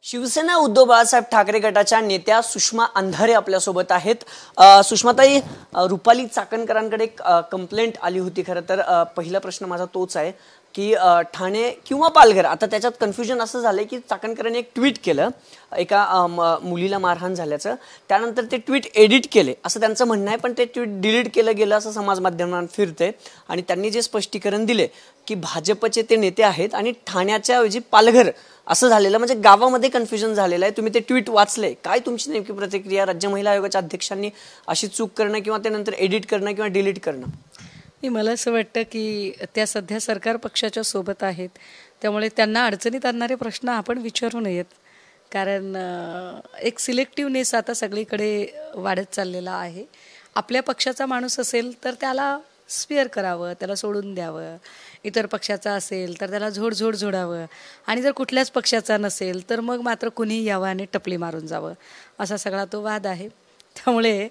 शिवसेना उद्धव बाळासाहेब ठाकरे गटाच्या नेत्या सुषमा अंधारे आपल्यासोबत आहेत। सुषमाताई, रुपाली चाकणकरांकडे एक कंप्लेंट आली होती। खरं तर पहिला प्रश्न माझा तोच आहे की ठाणे किंवा पालघर, आता त्याच्यात कन्फ्युजन असं झालंय की चाकणकरांनी एक ट्विट केलं एका मुलीला मारहाण झाल्याचं, त्यानंतर ते ट्विट एडिट केले असं त्यांचं म्हणणं आहे, पण ते ट्विट डिलीट केलं गेलं असं समाज माध्यमांत फिरते। आणि त्यांनी जे स्पष्टीकरण दिले की भाजपचे ते नेते आहेत आणि ठाण्याच्या ऐवजी पालघर असं झालेलं, म्हणजे गावामध्ये कन्फ्युजन झालेलं आहे। तुम्ही ते ट्विट वाचले, काय तुमची नेमकी प्रतिक्रिया? राज्य महिला आयोगाच्या अध्यक्षांनी अशी चूक करणं किंवा त्यानंतर एडिट करणं किंवा डिलीट करणं? मला असं वाटतं की त्या सध्या सरकार पक्षाच्या सोबत आहेत, त्यामुळे त्यांना अडचणीत आणणारे प्रश्न आपण विचारू नयेत। कारण एक सिलेक्टिव्हनेस आता सगळीकडे वाढत चाललेला आहे। आपल्या पक्षाचा माणूस असेल तर त्याला स्पेअर करावं, त्याला सोडून द्यावं। इतर पक्षाचा असेल तर त्याला झोड झोडावं, आणि जर कुठल्याच पक्षाचा नसेल तर मग मात्र कुणी यावं आणि टपली मारून जावं, असा सगळा तो वाद आहे। त्यामुळे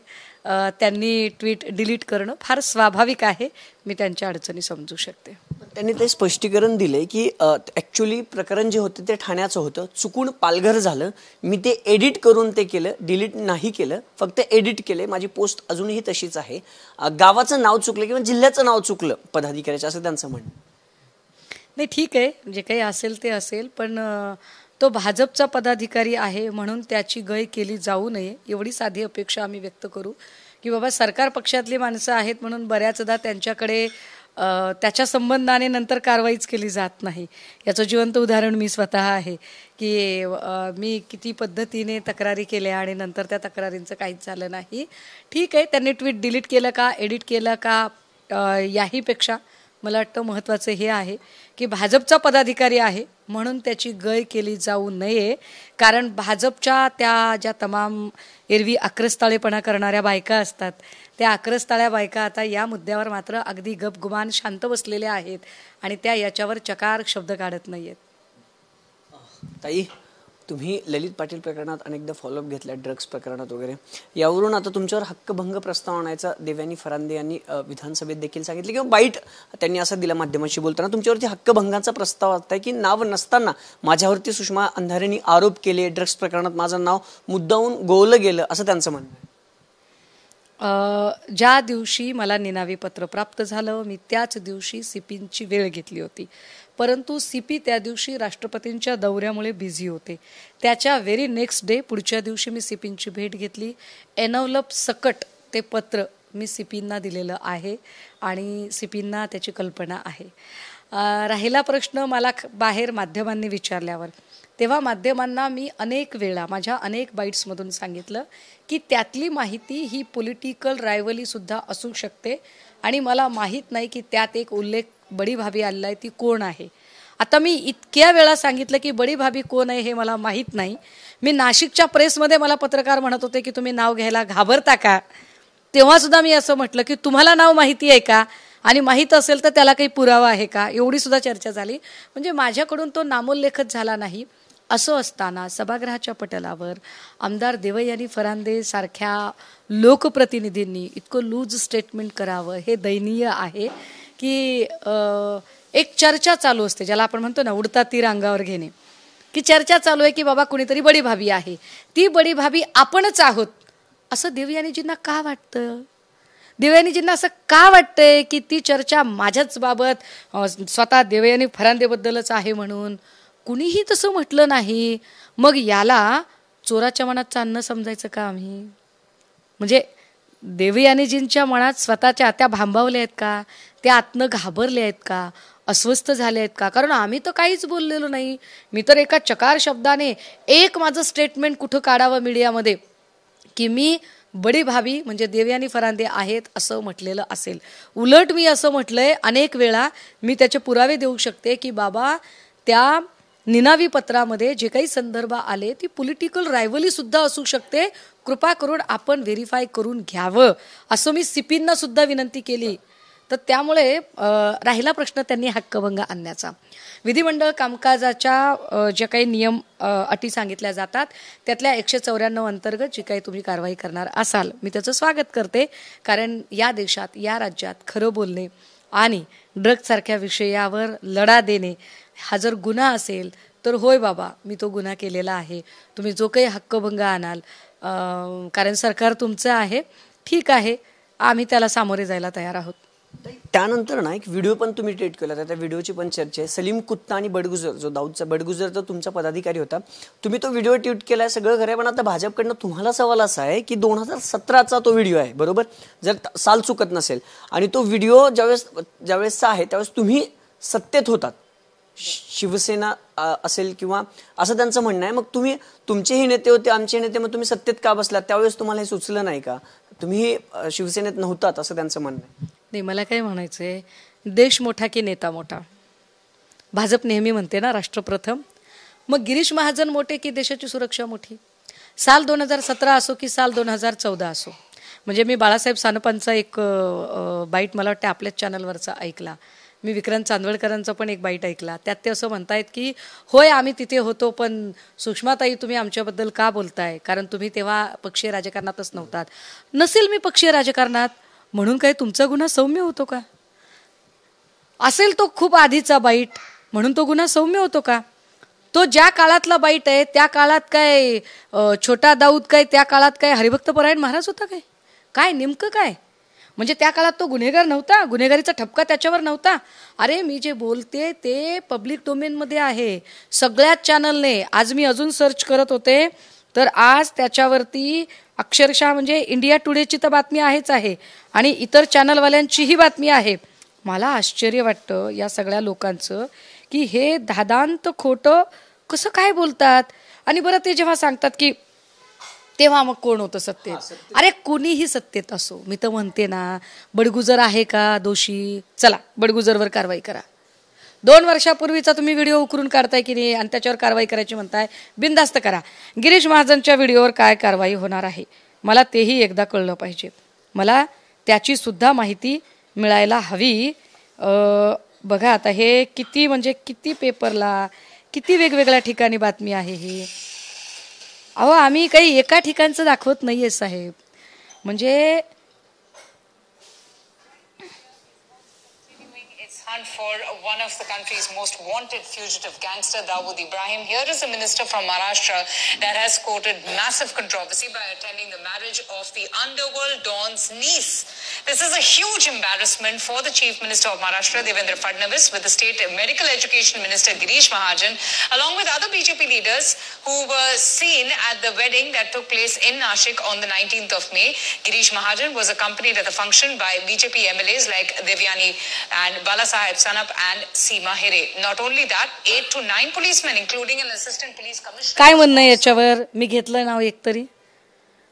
त्यांनी ट्विट डिलीट करणं फार स्वाभाविक आहे। मी त्यांच्या अडचणी समजू शकते। त्यांनी ते स्पष्टीकरण दिले की ॲक्च्युली प्रकरण जे होते ते ठाण्याचं होतं, चुकून पालघर झालं, मी ते एडिट करून ते केलं, डिलीट नाही केलं, फक्त एडिट केले, माझी पोस्ट अजूनही तशीच आहे। गावाचं नाव चुकलं किंवा जिल्ह्याचं नाव चुकलं पदाधिकाऱ्याचं, असं त्यांचं म्हणणं नाही। ठीक आहे, जे काही असेल ते असेल, पण तो भाजपचा पदाधिकारी आहे म्हणून त्याची गय केली जाऊ नये, एवढी साधी अपेक्षा आम्ही व्यक्त करू। की बाबा सरकार पक्षातली माणसं आहेत म्हणून बऱ्याचदा त्यांच्याकडे त्याच्या संबंधाने नंतर कारवाईच केली जात नाही। याचं जिवंत उदाहरण मी स्वतः आहे की मी किती पद्धतीने तक्रारी केल्या आणि नंतर त्या तक्रारींचं काहीच झालं नाही। ठीक आहे, त्यांनी ट्विट डिलीट केलं का, एडिट केलं का, याहीपेक्षा मला वाटतं महत्त्वाचं हे आहे की भाजपचा पदाधिकारी आहे म्हणून त्याची गय केली जाऊ नये। कारण भाजपच्या त्या ज्या तमाम एरवी आक्रस्ताळेपणा करणाऱ्या बायका असतात, त्या आक्रस्ताळ्या बायका आता या मुद्द्यावर मात्र अगदी गपगुमान शांत बसलेल्या आहेत आणि त्या याच्यावर चकार शब्द काढत नाहीयेत। ताई, तुम्ही ललित पाटील प्रकरणात अनेकदा फॉलोअप घेतला, ड्रग्स प्रकरणात वगैरे, यावरून आता तुमच्यावर हक्कभंग प्रस्ताव आणायचा देवयानी फरांदे यांनी विधानसभेत देखील सांगितले किंवा बाईट त्यांनी असं दिला माध्यमांशी बोलताना, तुमच्यावरती हक्कभंगाचा प्रस्ताव आहे की नाव नसताना माझ्यावरती सुषमा अंधारेंनी आरोप केले, ड्रग्स प्रकरणात माझं नाव मुद्दाहून गोवलं गेलं, असं त्यांचं म्हणणं आहे। ज्या दिवशी मला निनावी पत्र प्राप्त झालं मी त्याच दिवशी सीपींची वेळ घेतली होती, परंतु सीपी त्या दिवशी राष्ट्रपतींच्या दौऱ्यामुळे बिझी होते। त्याच्या व्हेरी नेक्स्ट डे पुढच्या दिवशी मी सीपींची भेट घेतली, एनवलप सकट ते पत्र मी सीपींना दिलेलं आहे आणि सीपींना त्याची कल्पना आहे। राहिला प्रश्न मला बाहेर माध्यमांनी विचारल्यावर, तेव्हा माध्यमांना मी अनेक वेळा माझ्या अनेक बाईट्समधून सांगितलं की त्यातली माहिती ही पॉलिटिकल रायव्हलीसुद्धा असू शकते आणि मला माहीत नाही की त्यात एक उल्लेख बडी भाभी आलेला आहे, ती कोण आहे। आता मी इतक्या वेळा सांगितलं की बडी भाभी कोण आहे हे मला माहीत नाही। मी नाशिकच्या प्रेसमध्ये मला पत्रकार म्हणत होते की तुम्ही नाव घ्यायला घाबरता का, तेव्हासुद्धा मी असं म्हटलं की तुम्हाला नाव माहिती आहे का, आणि माहीत असेल तर त्याला काही पुरावा आहे का, एवढी सुद्धा चर्चा झाली। म्हणजे माझ्याकडून तो नामोल्लेखच झाला नाही। असं असताना सभागृहाच्या पटलावर आमदार देवयानी फरांदे सारख्या लोकप्रतिनिधींनी इतकं लूज स्टेटमेंट करावं हे दयनीय आहे। की एक चर्चा चालू असते, ज्याला आपण म्हणतो ना उडता तीर अंगावर घेणे, की चर्चा चालू आहे की बाबा कुणीतरी बडी भाभी आहे, ती बडी भाभी आपणच आहोत, असं देवयानीजींना का वाटतं? देवयानीजींना असं का वाटतंय की ती चर्चा माझ्याच बाबत स्वतः देवयानी फरांदेबद्दलच आहे म्हणून? कुणीही तसं म्हटलं नाही। मग याला चोराच्या मनात चांदणं समजायचं का आम्ही? म्हणजे देवयानीजींच्या मनात स्वतःच्या त्या भांबावल्या आहेत का, त्या आतनं घाबरल्या आहेत का, अस्वस्थ झाले आहेत का? कारण आम्ही तर काहीच बोललेलो नाही। मी तर एका चकार शब्दाने एक माझं स्टेटमेंट कुठं काढावं मीडियामध्ये की मी बडी भाभी म्हणजे देवयानी फरांदे आहेत असं म्हटलेलं असेल। उलट मी असं म्हटलंय अनेक वेळा, मी त्याचे पुरावे देऊ शकते की बाबा त्या निनावी पत्रामध्ये जे काही संदर्भ आले ती पॉलिटिकल रायव्हली सुद्धा असू शकते, कृपा करून आपण व्हेरीफाय करून घ्यावं, असं मी सीपींना सुद्धा विनंती केली। तर त्यामुळे राहिला प्रश्न त्यांनी हक्कभंग आणण्याचा, विधिमंडळ कामकाजाच्या जे काही नियम अटी सांगितल्या जातात त्यातल्या 194 अंतर्गत जी काही तुम्ही कारवाई करणार असाल मी त्याचं स्वागत करते। कारण या देशात या राज्यात खरं बोलणे आणि ड्रग्जसारख्या विषयावर लढा देणे हा जर गुन्हा असेल तर होय बाबा मी तो गुन्हा केलेला आहे, तुम्ही जो काही हक्कभंग आणाल कारण सरकार तुमचं आहे, ठीक आहे, आम्ही त्याला सामोरे जायला तयार आहोत. त्यानंतर ना एक व्हिडिओ पण तुम्ही ट्वीट केला, त्या व्हिडिओची पण चर्चा आहे. सलीम कुत्ता आणि बडगुजर, जो दाऊदचा बडगुजर तर तुमचा पदाधिकारी होता, तुम्ही तो व्हिडिओ ट्वीट केलाय, सगळं खरं. पण आता भाजपकडनं तुम्हाला सवाल असा आहे की 2017चा तो व्हिडिओ आहे, बरोबर, जर साल चुकत नसेल, आणि तो व्हिडिओ ज्यावेळेसचा आहे त्यावेळेस तुम्ही सत्तेत होतात, शिवसेना असेल किंवा असं त्यांचं म्हणणं आहे. मग तुम्ही, तुमचेही नेते होते, आमचे नेते, मग तुम्ही सत्तेत का बसलात? त्यावेळेस तुम्हाला हे सुचलं नाही का? तुम्ही शिवसेनेत नव्हतात असं त्यांचं म्हणणं आहे. नाही, मला काय म्हणायचंय, देश मोठा की नेता मोठा, भाजप नेहमी म्हणते ना राष्ट्र प्रथम. मग गिरीश महाजन मोठे की देशाची सुरक्षा मोठी? साल 2017 असो की साल 2014 असो, म्हणजे मी बाळासाहेब सानपांचा एक बाईट मला वाटतं आपल्याच चॅनलवरचा ऐकला, मी विक्रांत चांदवडकरांचा पण एक बाईट ऐकला, त्यात ते असं म्हणतायत की होय आम्ही तिथे होतो, पण सुषमाताई तुम्ही आमच्याबद्दल का बोलताय, कारण तुम्ही तेव्हा पक्षीय राजकारणातच नव्हतात. नसेल मी पक्षीय राजकारणात म्हणून काय तुमचा गुन्हा सौम्य होतो का? असेल तो खूप आधीचा बाईट म्हणून तो गुन्हा सौम्य होतो का? तो ज्या काळातला बाईट आहे त्या काळात काय छोटा दाऊद काय, त्या काळात काय हरिभक्त परायण महाराज होता काय? काय नेमकं काय? म्हणजे त्या काळात तो गुन्हेगार नव्हता, गुन्हेगारीचा ठपका त्याच्यावर नव्हता. अरे मी जे बोलते ते पब्लिक डोमेनमध्ये आहे, सगळ्याच चॅनलने. आज मी अजून सर्च करत होते तर आज त्याच्यावरती अक्षरशः म्हणजे इंडिया टुडेची तर बातमी आहेच आहे आणि इतर चॅनलवाल्यांचीही बातमी आहे. मला आश्चर्य वाटतं या सगळ्या लोकांचं की हे धादांत खोटं कसं काय बोलतात. आणि बरं ते जेव्हा सांगतात की तेव्हा मग कोण होतं सत्तेत? अरे कुणीही सत्तेत असो, मी तर म्हणते ना, बडगुजर आहे का दोषी? चला बडगुजरवर कारवाई करा. 2 वर्षापूर्वीचा तुम्ही व्हिडिओ उकरून काढताय की नाही आणि त्याच्यावर कारवाई करायची म्हणताय, बिनधास्त करा. गिरीश महाजनच्या व्हिडिओवर काय कारवाई होणार आहे मला तेही एकदा कळलं पाहिजे. मला त्याची सुद्धा माहिती मिळायला हवी. बघा आता हे किती म्हणजे किती पेपरला, किती वेगवेगळ्या ठिकाणी बातमी आहे ही. अहो आम्ही काही एका ठिकाणचं दाखवत नाहीये साहेब. म्हणजे hunt for one of the country's most wanted fugitive gangster, Dawood Ibrahim. Here is a minister from Maharashtra that has courted massive controversy by attending the marriage of the underworld don's niece. This is a huge embarrassment for the Chief Minister of Maharashtra, Devendra Fadnavis, with the State Medical Education Minister, Girish Mahajan, along with other BJP leaders who were seen at the wedding that took place in Nashik on the 19th of May. Girish Mahajan was accompanied at the function by BJP MLAs like Devyani and Balasaheb Sanap and Seema Here. Not only that, 8 to 9 policemen, including an assistant police commissioner. काय म्हणणं आहे याच्यावर? मी घेतलं नाव एकतरी.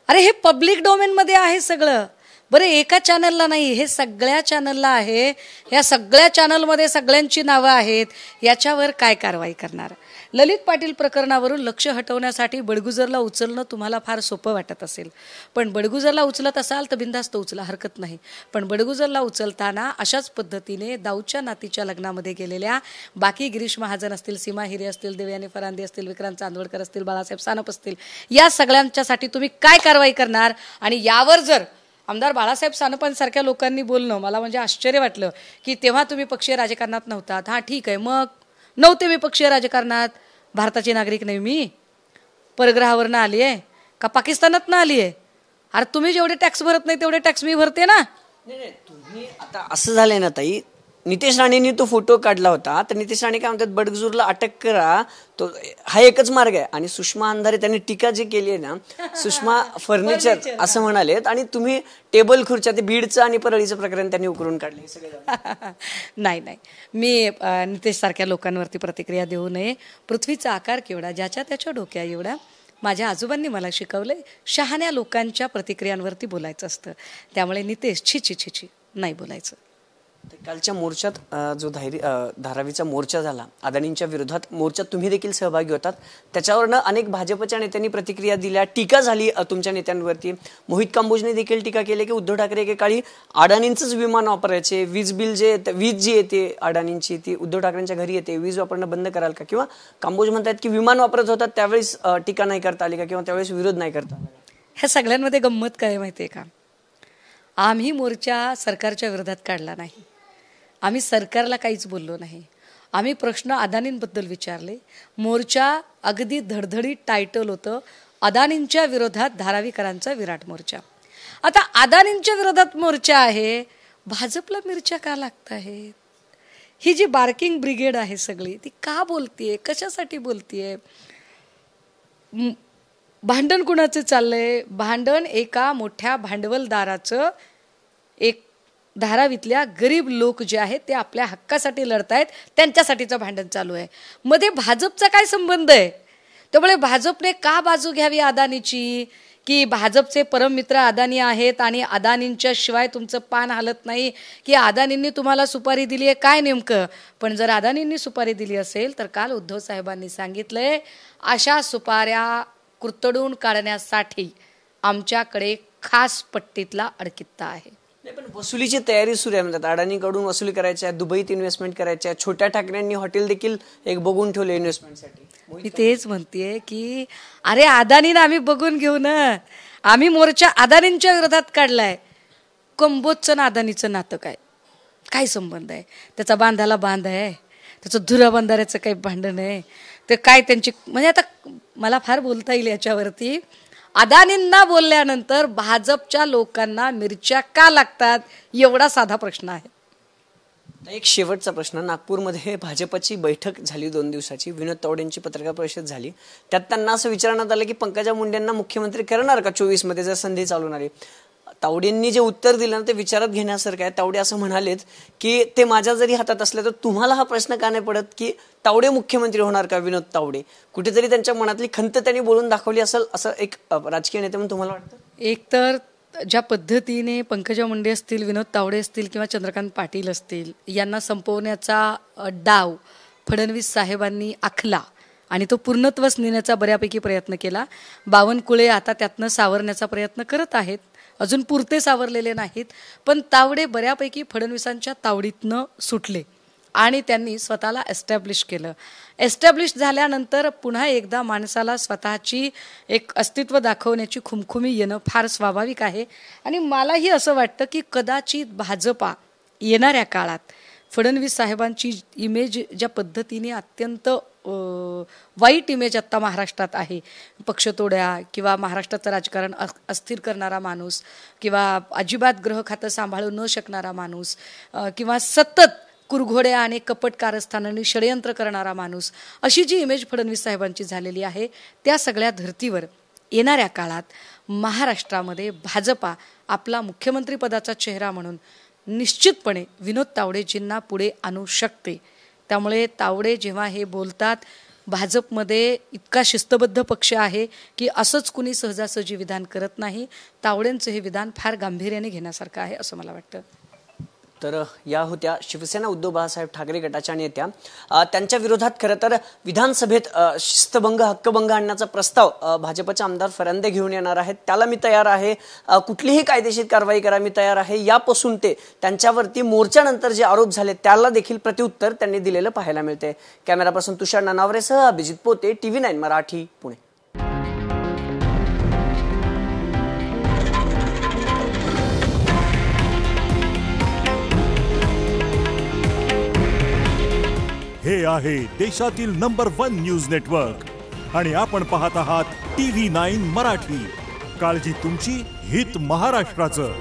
अरे हे public domain मध्ये आहे सगळं. बरं एका चॅनलला नाही, हे सगळ्या चॅनलला आहे. या सगळ्या चॅनलमध्ये सगळ्यांची नावं आहेत. याच्यावर काय कारवाई करणार? ललित पाटील प्रकरणावरून लक्ष हटवण्यासाठी बडगुजरला उचलणं तुम्हाला फार सोपं वाटत असेल, पण बडगुजरला उचलत असाल तर बिनधास्त उचला, हरकत नाही. पण बडगुजरला उचलताना अशाच पद्धतीने दाऊदच्या नातीच्या लग्नामध्ये गेलेल्या बाकी गिरीश महाजन असतील, सीमा हिरे असतील, देवयानी फरांदे असतील, विक्रांत चांदवडकर असतील, बाळासाहेब सानप असतील, या सगळ्यांच्यासाठी तुम्ही काय कारवाई करणार? आणि यावर जर आमदार बाळासाहेब सानपांसारख्या लोकांनी बोलणं मला म्हणजे आश्चर्य वाटलं की तेव्हा तुम्ही पक्षीय राजकारणात नव्हतात. हां ठीक आहे, मग नव्हते मी पक्षीय राजकारणात, भारताचे नागरिक नाही मी, परग्रहावरनं आली आहे का पाकिस्तानातनं आली आहे? अरे तुम्ही जेवढे टॅक्स भरत नाही तेवढे टॅक्स मी भरते ना. नाही, तुम्ही आता असं झालंय ना ताई, नितेश राणेंनी तो फोटो काढला होता, तर नितेश राणे काय म्हणतात, बडगुजरला अटक करा, तो हा एकच मार्ग आहे. आणि सुषमा अंधारे त्यांनी टीका जी केली आहे ना, सुषमा फर्निचर असं म्हणालेत, आणि तुम्ही टेबल खुर्च्या, ते बीडचं आणि परळीचं प्रकरण त्यांनी उकरून काढले सगळे. नाही नाही, मी नितेश सारख्या लोकांवरती प्रतिक्रिया देऊ नये. पृथ्वीचा आकार केवढा, ज्याच्या त्याच्या डोक्या एवढा. माझ्या आजोबांनी मला शिकवलंय शहाण्या लोकांच्या प्रतिक्रियांवरती बोलायचं असतं. त्यामुळे नितेश छी छी छी छी नाही बोलायचं. कालच्या मोर्चात जो धारावीचा मोर्चा झाला, अदानींच्या विरोधात मोर्चात तुम्ही देखील सहभागी होतात, त्याच्यावरनं अनेक भाजपच्या नेत्यांनी प्रतिक्रिया दिल्या, टीका झाली तुमच्या नेत्यांवरती. मोहित कांबोजने देखील टीका केली की उद्धव ठाकरे एकेकाळी अडाणींचंच विमान वापरायचे, वीज बिल जे वीज जी येते अडाणींची ती उद्धव ठाकरेंच्या घरी येते, वीज वापरणं बंद कराल का? किंवा कांबोज म्हणतात की विमान वापरत होतात त्यावेळेस टीका नाही करता आली का, किंवा त्यावेळेस विरोध नाही करता आला? ह्या सगळ्यांमध्ये गंमत काय माहिती आहे का? आम्ही मोर्चा सरकारच्या विरोधात काढला नाही, आम्ही सरकारला काहीच बोललो नाही, आम्ही प्रश्न अदानींबद्दल विचारले. मोर्चा अगदी धडधडीत टायटल होतं, अदानींच्या विरोधात धारावीकरांचा विराट मोर्चा. आता अदानींच्या विरोधात मोर्चा आहे, भाजपला मिरच्या का लागत आहेत? ही जी बार्किंग ब्रिगेड आहे सगळी, ती का बोलतीये, कशासाठी बोलतीये? भांडण कुणाचं चाललंय? भांडण एका मोठ्या भांडवलदाराचं, एक धारावीतल्या गरीब लोक जे आहेत ते आपल्या हक्कासाठी लढतायत, त्यांच्यासाठीचं भांडण चालू आहे. मध्ये भाजपचा काय संबंध आहे? त्यामुळे भाजपने का बाजू घ्यावी अदानीची? की भाजपचे परममित्र अदानी आहेत आणि अदानींच्या शिवाय तुमचं पान हालत नाही, की अदानींनी तुम्हाला सुपारी दिली आहे, काय नेमकं? पण जर अदानींनी सुपारी दिली असेल तर काल उद्धव साहेबांनी सांगितलंय, अशा सुपाऱ्या कुरतडून काढण्यासाठी आमच्याकडे खास पट्टीतला अडकित्ता आहे. नाही, पण वसुलीची तयारी सुरू आहे म्हणतात. अडाणीकडून वसुली करायची आहे, दुबईत इन्व्हेस्टमेंट करायची आहे, छोट्या ठाकरेंनी हॉटेल देखील एक बघून ठेवले इन्व्हेस्टमेंटसाठी. मी तेच म्हणतेय की अरे अदानीनं आम्ही बघून घेऊ ना. आम्ही मोर्चा अदानींच्या विरोधात काढलाय. कंबोजचं ना अदानीचं नातं काय संबंध आहे? त्याचा बांधाला बांध आहे, त्याचं धुरा बांधाऱ्याचं काही भांडण आहे ते काय? त्यांची म्हणजे आता मला फार बोलता येईल याच्यावरती. अदानींना बोलल्यानंतर भाजपच्या लोकांना मिरच्या का लागतात, एवढा साधा प्रश्न आहे. एक शेवटचा प्रश्न. नागपूरमध्ये भाजपची बैठक झाली 2 दिवसाची, विनोद तावडेंची पत्रकार परिषद झाली. त्यात त्यांना असं विचारण्यात आलं की पंकजा मुंडेंना मुख्यमंत्री करणार का 24 मध्ये जर संधी चालून आली? तावडेंनी जे उत्तर दिलं ना ते विचारात घेण्यासारखं आहे. तावडे असं म्हणालेत की ते माझ्या जरी हातात असले तर तुम्हाला हा प्रश्न का नाही पडत की तावडे मुख्यमंत्री होणार का? विनोद तावडे कुठेतरी त्यांच्या मनातली खंत त्यांनी बोलून दाखवली असेल असं एक राजकीय नेते म्हणून तुम्हाला वाटतं? एक तर ज्या पद्धतीने पंकजा मुंडे असतील, विनोद तावडे असतील किंवा चंद्रकांत पाटील असतील, यांना संपवण्याचा डाव फडणवीस साहेबांनी आखला आणि तो पूर्णत्वास नेण्याचा बऱ्यापैकी प्रयत्न केला. बावनकुळे आता त्यातनं सावरण्याचा प्रयत्न करत आहेत, अजून पुरते सावरलेले नाहीत, पण तावडे बऱ्यापैकी फडणवीसांच्या तावडीतनं सुटले आणि त्यांनी स्वतःला एस्टॅब्लिश केलं. एस्टॅब्लिश झाल्यानंतर पुन्हा एकदा माणसाला स्वतःची एक अस्तित्व दाखवण्याची खुमखुमी येणं फार स्वाभाविक आहे. आणि मलाही असं वाटतं की कदाचित भाजपा येणाऱ्या काळात फडणवीस साहेबांची इमेज ज्या पद्धतीने अत्यंत वाईट इमेज आत्ता महाराष्ट्रात आहे, पक्षतोड्या किंवा महाराष्ट्राचं राजकारण अस्थिर करणारा माणूस किंवा अजिबात गृह खातं सांभाळू न शकणारा माणूस किंवा सतत कुरघोड्या आणि कपट कारस्थानांनी षडयंत्र करणारा माणूस, अशी जी इमेज फडणवीस साहेबांची झालेली आहे, त्या सगळ्या धर्तीवर येणाऱ्या काळात महाराष्ट्रामध्ये भाजपा आपला मुख्यमंत्रीपदाचा चेहरा म्हणून निश्चितपणे विनोद तावडेजींना पुढे आणू शकते. त्यामुळे तावडे जेव्हा हे बोलतात, भाजपमध्ये इतका शिस्तबद्ध पक्ष आहे की असंच कुणी सहजासहजी विधान करत नाही. तावडेंचं हे विधान फार गांभीर्याने घेण्यासारखं आहे असं मला वाटतं. तर या होत्या शिवसेना उद्धव बाळासाहेब ठाकरे गटाच्या नेत्या. त्यांच्या विरोधात खरं तर विधानसभेत शिस्तभंग हक्कभंग आणण्याचा प्रस्ताव भाजपचे आमदार फरांदे घेऊन येणार आहेत. त्याला मी तयार आहे, कुठलीही कायदेशीर कारवाई करा मी तयार आहे, यापासून ते त्यांच्यावरती मोर्चानंतर जे आरोप झाले त्याला देखील प्रत्युत्तर त्यांनी दिलेलं पाहायला मिळते. कॅमेरा पर्सन तुषार नानावरेसह अभिजित पोते, TV9 मराठी, पुणे. हे आहे देशातील नंबर 1 न्यूज नेटवर्क आणि आपण पाहत आहात TV9 मराठी. काळजी तुमची, हित महाराष्ट्राचं.